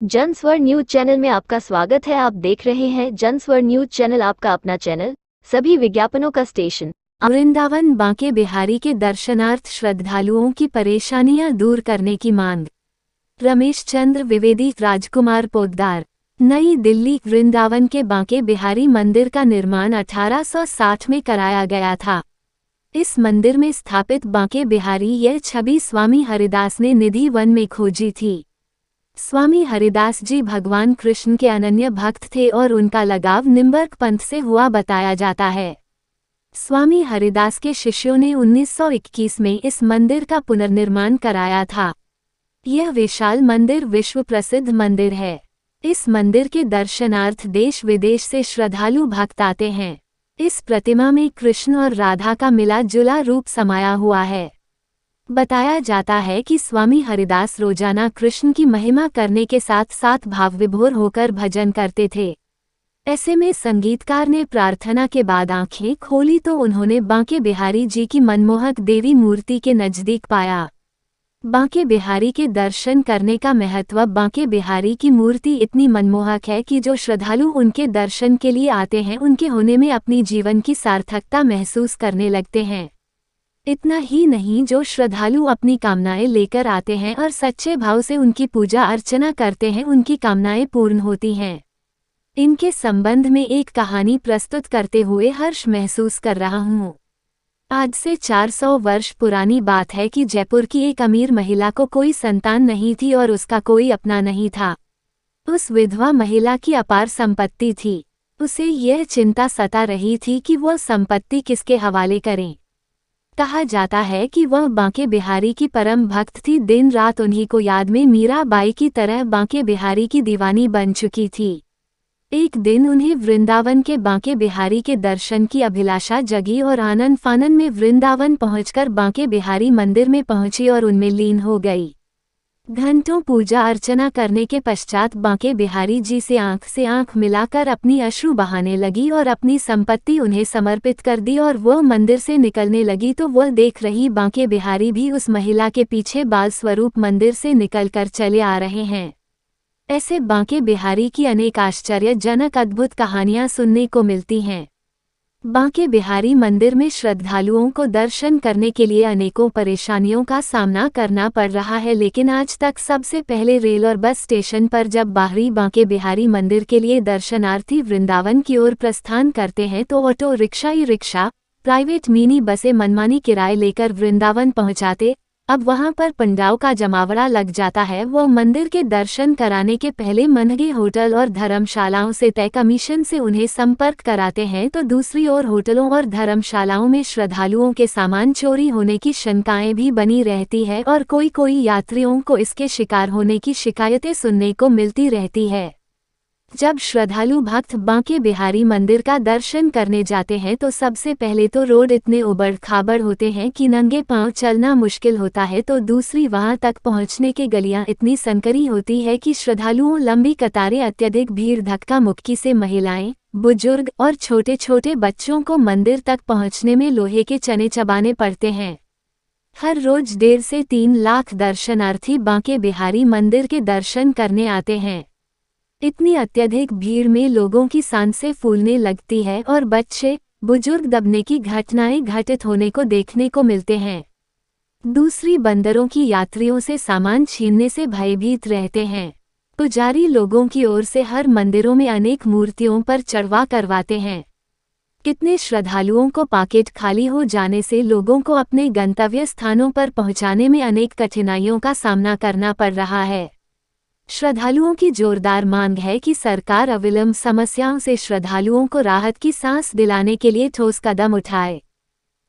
जनस्वर news channel में आपका स्वागत है। आप देख रहे हैं जनस्वर न्यूज चैनल, आपका अपना चैनल, सभी विज्ञापनों का स्टेशन। वृंदावन बांके बिहारी के दर्शनार्थ श्रद्धालुओं की परेशानियां दूर करने की मांग। रमेश चंद्र द्विवेदी, राजकुमार पोद्दार, नई दिल्ली। वृंदावन के बांके बिहारी मंदिर का निर्माण 1860 में कराया गया था। इस मंदिर में स्थापित बांके बिहारी यह छवि स्वामी हरिदास ने निधि वन में खोजी थी। स्वामी हरिदास जी भगवान कृष्ण के अनन्य भक्त थे और उनका लगाव निम्बर्क पंथ से हुआ बताया जाता है। स्वामी हरिदास के शिष्यों ने 1921 में इस मंदिर का पुनर्निर्माण कराया था। यह विशाल मंदिर विश्व प्रसिद्ध मंदिर है। इस मंदिर के दर्शनार्थ देश विदेश से श्रद्धालु भक्त आते हैं। इस प्रतिमा में कृष्ण और राधा का मिला जुला रूप समाया हुआ है। बताया जाता है कि स्वामी हरिदास रोजाना कृष्ण की महिमा करने के साथ साथ भावविभोर होकर भजन करते थे। ऐसे में संगीतकार ने प्रार्थना के बाद आंखें खोली तो उन्होंने बांके बिहारी जी की मनमोहक देवी मूर्ति के नजदीक पाया। बांके बिहारी के दर्शन करने का महत्व। बांके बिहारी की मूर्ति इतनी मनमोहक है कि जो श्रद्धालु उनके दर्शन के लिए आते हैं उनके होने में अपनी जीवन की सार्थकता महसूस करने लगते हैं। इतना ही नहीं, जो श्रद्धालु अपनी कामनाएं लेकर आते हैं और सच्चे भाव से उनकी पूजा अर्चना करते हैं उनकी कामनाएं पूर्ण होती हैं। इनके संबंध में एक कहानी प्रस्तुत करते हुए हर्ष महसूस कर रहा हूँ। आज से 400 वर्ष पुरानी बात है कि जयपुर की एक अमीर महिला को कोई संतान नहीं थी और उसका कोई अपना नहीं था। उस विधवा महिला की अपार संपत्ति थी। उसे यह चिंता सता रही थी कि वह संपत्ति किसके हवाले करें। कहा जाता है कि वह बांके बिहारी की परम भक्त थी। दिन रात उन्हीं को याद में मीराबाई की तरह बांके बिहारी की दीवानी बन चुकी थी। एक दिन उन्हें वृंदावन के बांके बिहारी के दर्शन की अभिलाषा जगी और आनन फानन में वृंदावन पहुंचकर बांके बिहारी मंदिर में पहुंची और उनमें लीन हो गई। घंटों पूजा अर्चना करने के पश्चात बांके बिहारी जी से आंख मिलाकर अपनी अश्रु बहाने लगी और अपनी संपत्ति उन्हें समर्पित कर दी और वह मंदिर से निकलने लगी तो वह देख रही बांके बिहारी भी उस महिला के पीछे बाल स्वरूप मंदिर से निकलकर चले आ रहे हैं। ऐसे बांके बिहारी की अनेक आश्चर्यजनक अद्भुत कहानियां सुनने को मिलती हैं। बांके बिहारी मंदिर में श्रद्धालुओं को दर्शन करने के लिए अनेकों परेशानियों का सामना करना पड़ रहा है, लेकिन आज तक सबसे पहले रेल और बस स्टेशन पर जब बाहरी बांके बिहारी मंदिर के लिए दर्शनार्थी वृंदावन की ओर प्रस्थान करते हैं तो auto rickshaw, e rickshaw, private mini बसें मनमानी किराए लेकर वृंदावन पहुंचाते। अब वहां पर पंडाओं का जमावड़ा लग जाता है। वो मंदिर के दर्शन कराने के पहले महंगे होटल और धर्मशालाओं से तय कमीशन से उन्हें संपर्क कराते हैं तो दूसरी ओर होटलों और धर्मशालाओं में श्रद्धालुओं के सामान चोरी होने की शंकाएं भी बनी रहती है और कोई यात्रियों को इसके शिकार होने की शिकायतें सुनने को मिलती रहती है। जब श्रद्धालु भक्त बांके बिहारी मंदिर का दर्शन करने जाते हैं तो सबसे पहले तो रोड इतने उबड़ खाबड़ होते हैं कि नंगे पांव चलना मुश्किल होता है, तो दूसरी वहां तक पहुंचने के गलियां इतनी संकरी होती है कि श्रद्धालुओं लंबी कतारें, अत्यधिक भीड़, धक्का मुक्की से महिलाएं, बुजुर्ग और छोटे छोटे बच्चों को मंदिर तक पहुंचने में लोहे के चने चबाने पड़ते हैं। हर रोज 1.5 से 3 लाख दर्शनार्थी बांके बिहारी मंदिर के दर्शन करने आते हैं। इतनी अत्यधिक भीड़ में लोगों की सांसें फूलने लगती है और बच्चे, बुजुर्ग दबने की घटनाएं घटित होने को देखने को मिलते हैं। दूसरी, बंदरों की यात्रियों से सामान छीनने से भयभीत रहते हैं। पुजारी लोगों की ओर से हर मंदिरों में अनेक मूर्तियों पर चढ़वा करवाते हैं। कितने श्रद्धालुओं को पॉकेट खाली हो जाने से लोगों को अपने गंतव्य स्थानों पर पहुंचाने में अनेक कठिनाइयों का सामना करना पड़ रहा है। श्रद्धालुओं की जोरदार मांग है कि सरकार अविलंब समस्याओं से श्रद्धालुओं को राहत की सांस दिलाने के लिए ठोस कदम उठाए।